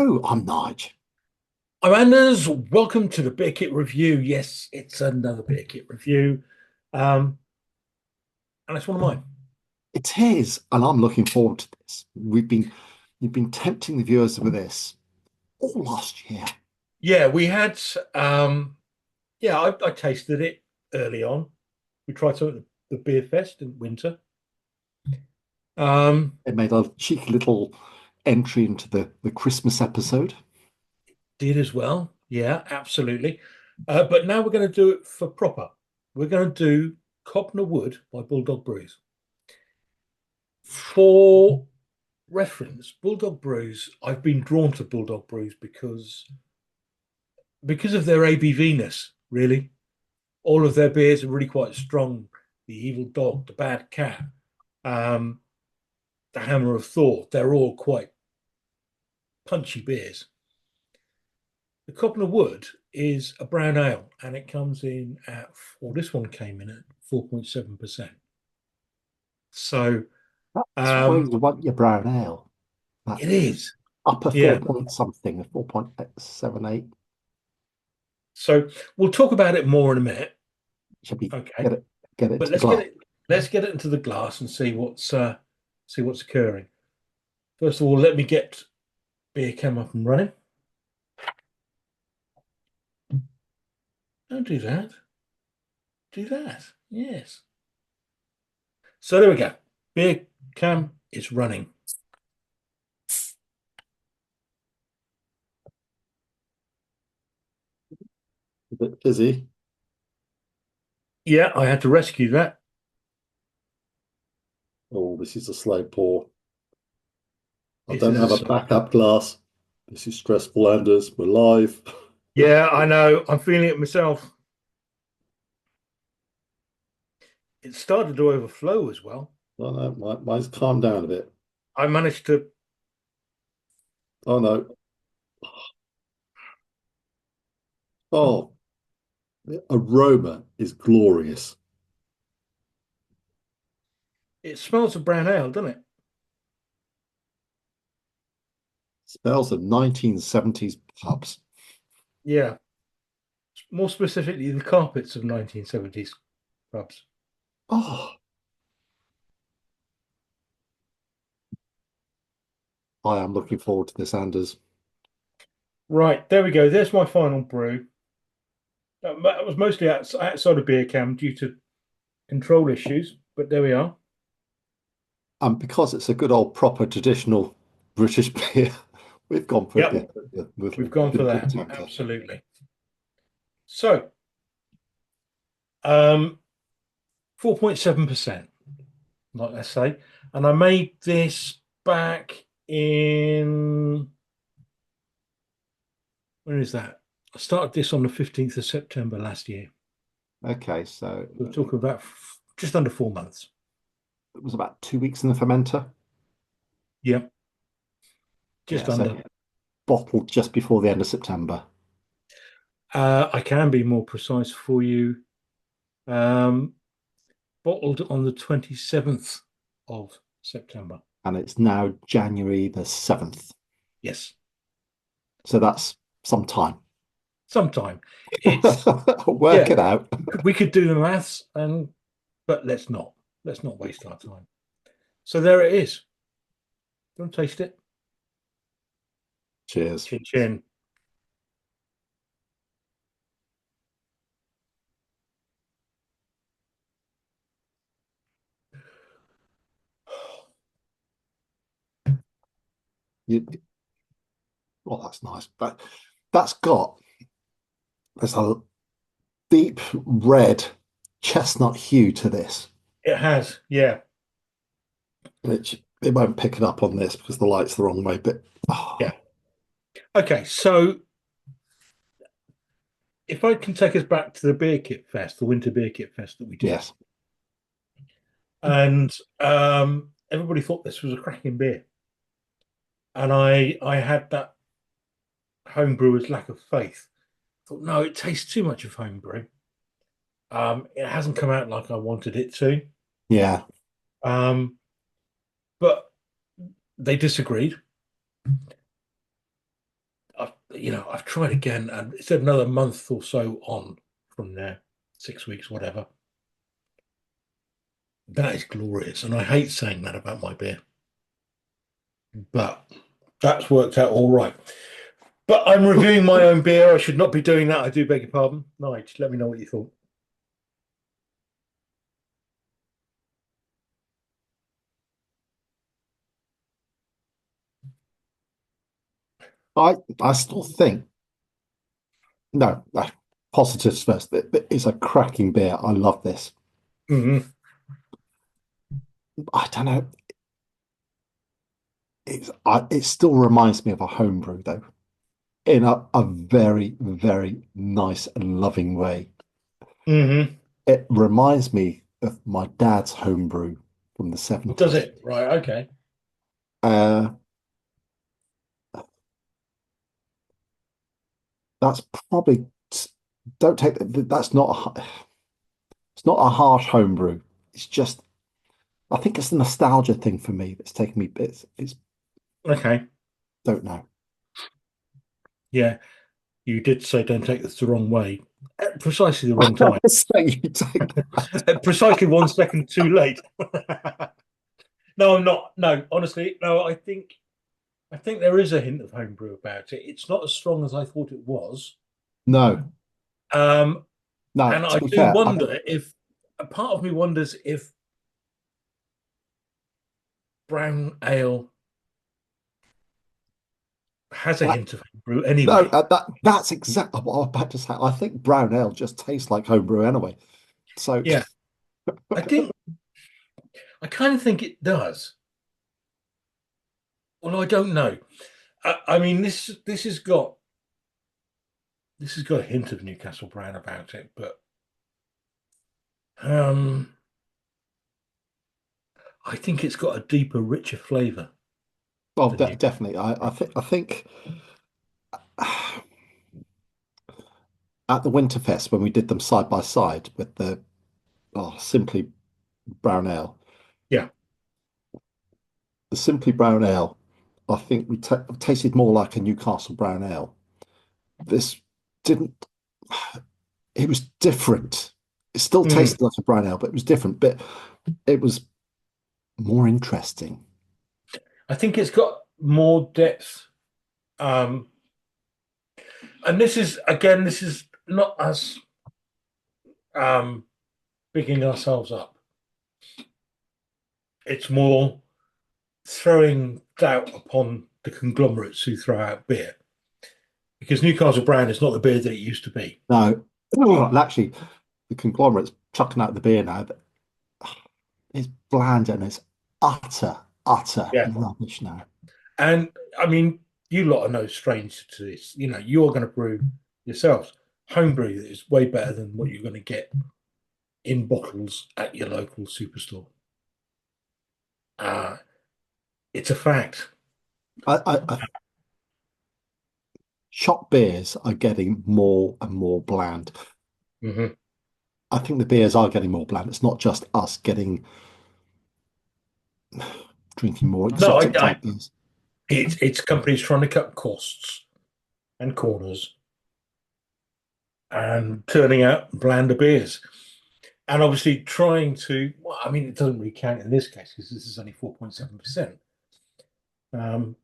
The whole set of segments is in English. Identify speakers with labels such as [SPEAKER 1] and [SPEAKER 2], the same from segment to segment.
[SPEAKER 1] Hello, I'm Nigel.
[SPEAKER 2] I'm Anders. Welcome to the Beer Kit Review. Yes, it's another Beer Kit Review. Um, and it's one of mine.
[SPEAKER 1] It is, and I'm looking forward to this. You've been tempting the viewers with this all last year.
[SPEAKER 2] Yeah, we had I tasted it early on. We tried some at the beer fest in winter. Um,
[SPEAKER 1] It made a cheeky little entry into the Christmas episode.
[SPEAKER 2] did as well. Yeah, absolutely. But now we're going to do it for proper. We're going to do Cobnar Wood by Bulldog Brews. For reference, Bulldog Brews, I've been drawn to Bulldog Brews because of their ABV-ness, really. All of their beers are really quite strong. The Evil Dog, the Bad Cat, um, the Hammer of Thor, they're all quite punchy beers. The Cobnar Wood is a brown ale and it comes in at, well, this one came in at 4.7%. So
[SPEAKER 1] That's why
[SPEAKER 2] um,
[SPEAKER 1] you want your brown ale. That
[SPEAKER 2] it is.
[SPEAKER 1] upper four
[SPEAKER 2] Yeah.
[SPEAKER 1] point something, 4.78.
[SPEAKER 2] So we'll talk about it more in a minute.
[SPEAKER 1] Should be
[SPEAKER 2] Okay.
[SPEAKER 1] get it
[SPEAKER 2] But
[SPEAKER 1] to the glass.
[SPEAKER 2] let's get it into the glass and see what's occurring. First of all, let me get beer cam up and running. Don't do that. Do that. Yes. So there we go. Beer cam is running.
[SPEAKER 1] A bit fizzy.
[SPEAKER 2] Yeah, I had to rescue that.
[SPEAKER 1] Oh, this is a slow pour. I
[SPEAKER 2] This
[SPEAKER 1] don't
[SPEAKER 2] is a
[SPEAKER 1] have a backup glass. This is stressful, Anders. We're live.
[SPEAKER 2] yeah, I know. I'm feeling it myself. It started to overflow as well.
[SPEAKER 1] Oh no, mine's calmed down a bit.
[SPEAKER 2] I managed to.
[SPEAKER 1] Oh no. Oh, the aroma is glorious.
[SPEAKER 2] It smells of brown ale, doesn't it?
[SPEAKER 1] Smells of 1970s pubs.
[SPEAKER 2] Yeah. More specifically, the carpets of 1970s pubs.
[SPEAKER 1] Oh, I am looking forward to this, Anders.
[SPEAKER 2] Right, there we go. There's my final brew. That was mostly outside of beer cam due to control issues, but there we are.
[SPEAKER 1] And because it's a good old proper traditional British beer, we've gone for
[SPEAKER 2] Yep,
[SPEAKER 1] the
[SPEAKER 2] we've
[SPEAKER 1] little
[SPEAKER 2] gone for that.
[SPEAKER 1] tanker.
[SPEAKER 2] Absolutely. So, um, 4.7%, like I say. And I made this back in, when is that? I started this on the 15th of September last year.
[SPEAKER 1] Okay, so
[SPEAKER 2] We're talking about just under 4 months.
[SPEAKER 1] it was about 2 weeks in the fermenter.
[SPEAKER 2] Yep,
[SPEAKER 1] Yeah,
[SPEAKER 2] just
[SPEAKER 1] so
[SPEAKER 2] under.
[SPEAKER 1] bottled just before the end of September.
[SPEAKER 2] I can be more precise for you. Um, Bottled on the 27th of September.
[SPEAKER 1] And it's now January the 7th.
[SPEAKER 2] Yes,
[SPEAKER 1] So that's some time.
[SPEAKER 2] sometime. It's
[SPEAKER 1] Work
[SPEAKER 2] yeah.
[SPEAKER 1] it out.
[SPEAKER 2] We could do the maths, but let's not. Let's not waste our time. So there it is. Don't taste it.
[SPEAKER 1] Cheers.
[SPEAKER 2] Chin chin.
[SPEAKER 1] You, well, that's nice. That's got there's a deep red chestnut hue to this,
[SPEAKER 2] It has, yeah,
[SPEAKER 1] which it won't pick it up on this because the light's the wrong way. But
[SPEAKER 2] yeah. Okay, so if I can take us back to the beer kit fest, the winter beer kit fest that we did,
[SPEAKER 1] yes,
[SPEAKER 2] and everybody thought this was a cracking beer, and I had that homebrewer's lack of faith. I thought, no, it tastes too much of homebrew. It hasn't come out like I wanted it to.
[SPEAKER 1] yeah,
[SPEAKER 2] But they disagreed. I've tried again, and it's another month or so on from there, 6 weeks, whatever. That is glorious, and I hate saying that about my beer, but that's worked out all right. But I'm reviewing my own beer. I should not be doing that. I do beg your pardon. Nigel, let me know what you thought.
[SPEAKER 1] I still think no, positives first. It's a cracking beer. I love this.
[SPEAKER 2] Hmm.
[SPEAKER 1] I don't know. It still reminds me of a homebrew though, in a very, very nice and loving way.
[SPEAKER 2] Hmm.
[SPEAKER 1] It reminds me of my dad's homebrew from the
[SPEAKER 2] Does
[SPEAKER 1] 70s.
[SPEAKER 2] it? Right. Okay.
[SPEAKER 1] Uh, that's probably don't take that's not it's not a harsh homebrew. It's just I think it's a nostalgia thing for me that's taken me bits. It's
[SPEAKER 2] Okay.
[SPEAKER 1] don't know.
[SPEAKER 2] Yeah. You did say don't take this the wrong way. At precisely the wrong time.
[SPEAKER 1] So you take that.
[SPEAKER 2] At precisely 1 second too late. No, I'm not. No, honestly, no. I think there is a hint of homebrew about it. It's not as strong as I thought it was.
[SPEAKER 1] No,
[SPEAKER 2] Um,
[SPEAKER 1] no.
[SPEAKER 2] and
[SPEAKER 1] To
[SPEAKER 2] I
[SPEAKER 1] be
[SPEAKER 2] do
[SPEAKER 1] fair,
[SPEAKER 2] wonder if a part of me wonders if brown ale has a
[SPEAKER 1] I,
[SPEAKER 2] hint of homebrew
[SPEAKER 1] no,
[SPEAKER 2] anyway.
[SPEAKER 1] that's exactly what I was about to say. I think brown ale just tastes like homebrew anyway. So
[SPEAKER 2] Yeah, I think I kind of think it does. Well, I don't know. I mean, this has got a hint of Newcastle brown about it, but um, I think it's got a deeper, richer flavour
[SPEAKER 1] well,
[SPEAKER 2] than Newcastle.
[SPEAKER 1] definitely. I think at the Winterfest when we did them side by side with the simply brown ale,
[SPEAKER 2] Yeah.
[SPEAKER 1] the simply brown ale, I think we tasted more like a Newcastle brown ale. This didn't. It was different. It still
[SPEAKER 2] Mm.
[SPEAKER 1] tasted like a brown ale, but it was different. But it was more interesting.
[SPEAKER 2] I think it's got more depth. Um, and this is not us um, bigging ourselves up. It's more throwing doubt upon the conglomerates who throw out beer. Because Newcastle Brown is not the beer that it used to be.
[SPEAKER 1] No, and actually, the conglomerate's chucking out the beer now. But it's bland and it's utter
[SPEAKER 2] Yeah.
[SPEAKER 1] rubbish now.
[SPEAKER 2] And I mean, you lot are no stranger to this. You're going to brew yourselves. Homebrew is way better than what you're going to get in bottles at your local superstore. Uh, it's a fact.
[SPEAKER 1] I shop beers are getting more and more bland.
[SPEAKER 2] Mhm.
[SPEAKER 1] I think the beers are getting more bland. It's not just us getting drinking more
[SPEAKER 2] No,
[SPEAKER 1] exotic type beers.
[SPEAKER 2] it's companies trying to cut costs and corners and turning out blander beers. And obviously trying to, well, I mean, it doesn't really count in this case because this is only 4.7%.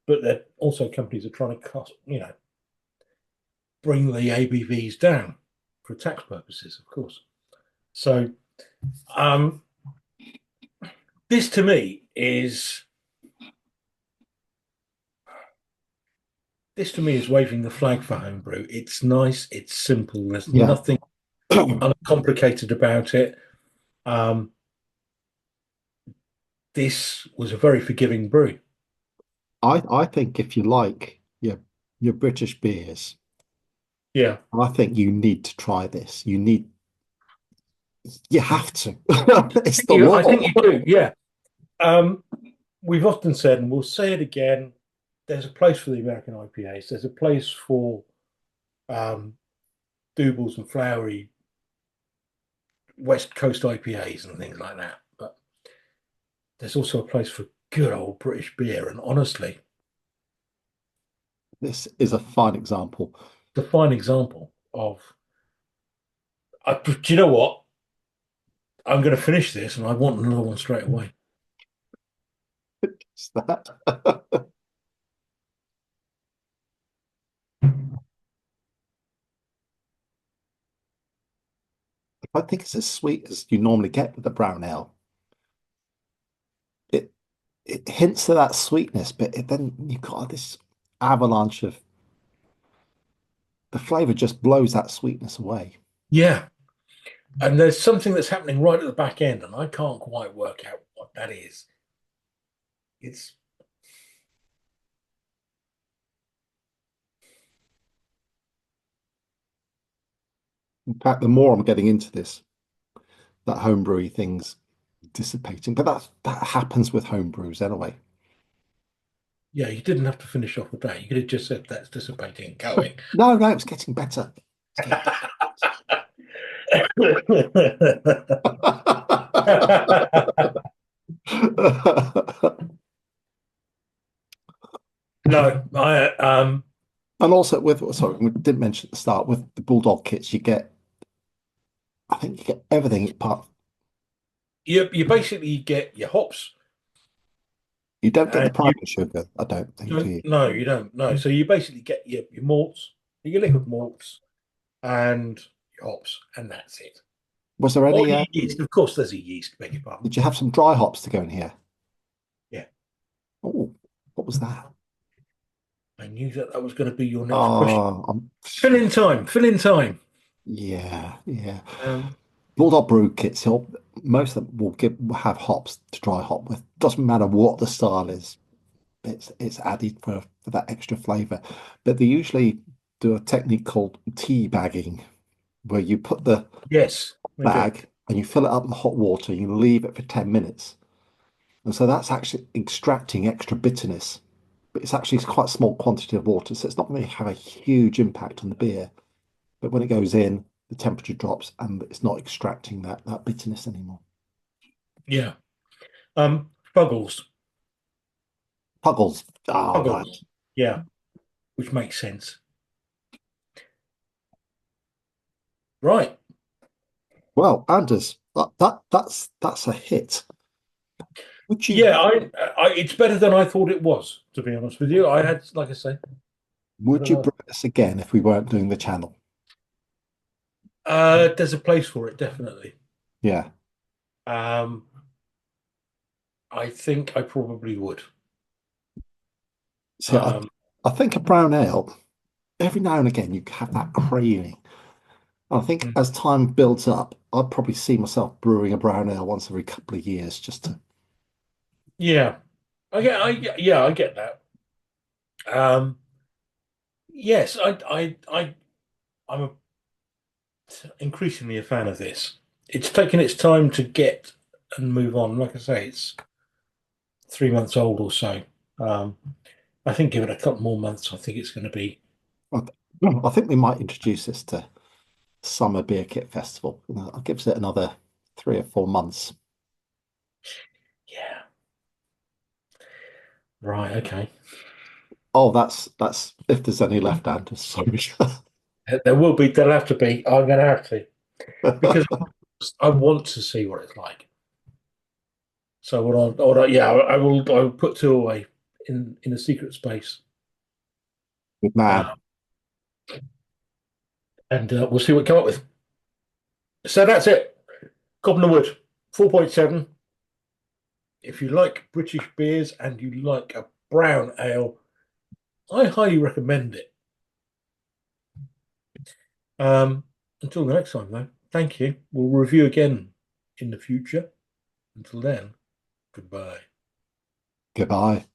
[SPEAKER 2] But they're also companies are trying to bring the ABVs down for tax purposes, of course. So um, this to me is waving the flag for homebrew. It's nice, it's simple. There's
[SPEAKER 1] Yeah.
[SPEAKER 2] nothing uncomplicated about it. Um, this was a very forgiving brew.
[SPEAKER 1] I think if you like your British beers,
[SPEAKER 2] Yeah,
[SPEAKER 1] I think you need to try this. You have to. It's the
[SPEAKER 2] I think
[SPEAKER 1] law.
[SPEAKER 2] you do. Yeah. Um, we've often said, and we'll say it again, there's a place for the American IPAs. There's a place for um, doubles and flowery West Coast IPAs and things like that. But there's also a place for good old British beer. And honestly,
[SPEAKER 1] This is a fine example.
[SPEAKER 2] The fine example of. Do you know what? I'm going to finish this, and I want another one straight away.
[SPEAKER 1] Is that? I think it's as sweet as you normally get with the brown ale. It it hints at that sweetness, but then you've got this avalanche of the flavor just blows that sweetness away.
[SPEAKER 2] Yeah, and there's something that's happening right at the back end, and I can't quite work out what that is. It's
[SPEAKER 1] In fact, the more I'm getting into this, that homebrewy thing's dissipating. But that happens with homebrews anyway.
[SPEAKER 2] yeah, you didn't have to finish off with that. You could have just said that's dissipating and going.
[SPEAKER 1] No, no, it's getting better. It's getting
[SPEAKER 2] No,
[SPEAKER 1] And also with, sorry, we didn't mention at the start, with the Bulldog kits, I think you get everything apart.
[SPEAKER 2] you basically get your hops
[SPEAKER 1] You don't get the
[SPEAKER 2] and you
[SPEAKER 1] primary sugar, I don't think, do
[SPEAKER 2] don't.
[SPEAKER 1] you?
[SPEAKER 2] No, you don't. No, so you basically get your malts, your liquid malts, and your hops, and that's it.
[SPEAKER 1] Was there
[SPEAKER 2] Or
[SPEAKER 1] any,
[SPEAKER 2] your yeast. Of course, there's a yeast. Beg your pardon.
[SPEAKER 1] did you have some dry hops to go in here?
[SPEAKER 2] Yeah,
[SPEAKER 1] Oh, what was that?
[SPEAKER 2] I knew that was going to be your next question.
[SPEAKER 1] Oh,
[SPEAKER 2] Fill in time. Fill in time.
[SPEAKER 1] yeah, yeah.
[SPEAKER 2] Um,
[SPEAKER 1] Bulldog brew kits, most of them will have hops to dry hop with. Doesn't matter what the style is, it's added for that extra flavor. But they usually do a technique called tea bagging, where you put the
[SPEAKER 2] yes, they do.
[SPEAKER 1] bag and you fill it up with hot water, you leave it for 10 minutes. And so that's actually extracting extra bitterness. But it's actually quite a small quantity of water, so it's not going to have a huge impact on the beer. But when it goes in, the temperature drops and it's not extracting that bitterness anymore.
[SPEAKER 2] Yeah. Puggles.
[SPEAKER 1] Puggles. Oh, right.
[SPEAKER 2] Puggles. Yeah, which makes sense. Right.
[SPEAKER 1] Well, Anders, that's a hit. Would you
[SPEAKER 2] Yeah, it's better than I thought it was, to be honest with you. I had, like I say,
[SPEAKER 1] would you bring this again if we weren't doing the channel?
[SPEAKER 2] there's a place for it, definitely.
[SPEAKER 1] Yeah.
[SPEAKER 2] Um, I think I probably would.
[SPEAKER 1] See,
[SPEAKER 2] Um,
[SPEAKER 1] I think a brown ale, every now and again you have that craving. I think
[SPEAKER 2] mm,
[SPEAKER 1] as time builds up, I'd probably see myself brewing a brown ale once every couple of years just to.
[SPEAKER 2] yeah, yeah, I get that. Um, yes, I'm increasingly a fan of this. It's taken its time to get and move on. Like I say, it's 3 months old or so. Um, I think give it a couple more months. I think it's going to be.
[SPEAKER 1] I I think we might introduce this to Summer Beer Kit Festival. I'll give it another 3 or 4 months.
[SPEAKER 2] Yeah. Right. Okay.
[SPEAKER 1] Oh, that's if there's any left, Anders. Sorry.
[SPEAKER 2] There will be. There'll have to be. I'm going to have to because I want to see what it's like. So yeah, I will. I will put two away in a secret space,
[SPEAKER 1] Good man.
[SPEAKER 2] uh, and we'll see what we come up with. So that's it. Cobnar Wood, 4.7. If you like British beers and you like a brown ale, I highly recommend it. Um, until the next time, though, thank you. We'll review again in the future. Until then, goodbye.
[SPEAKER 1] Goodbye.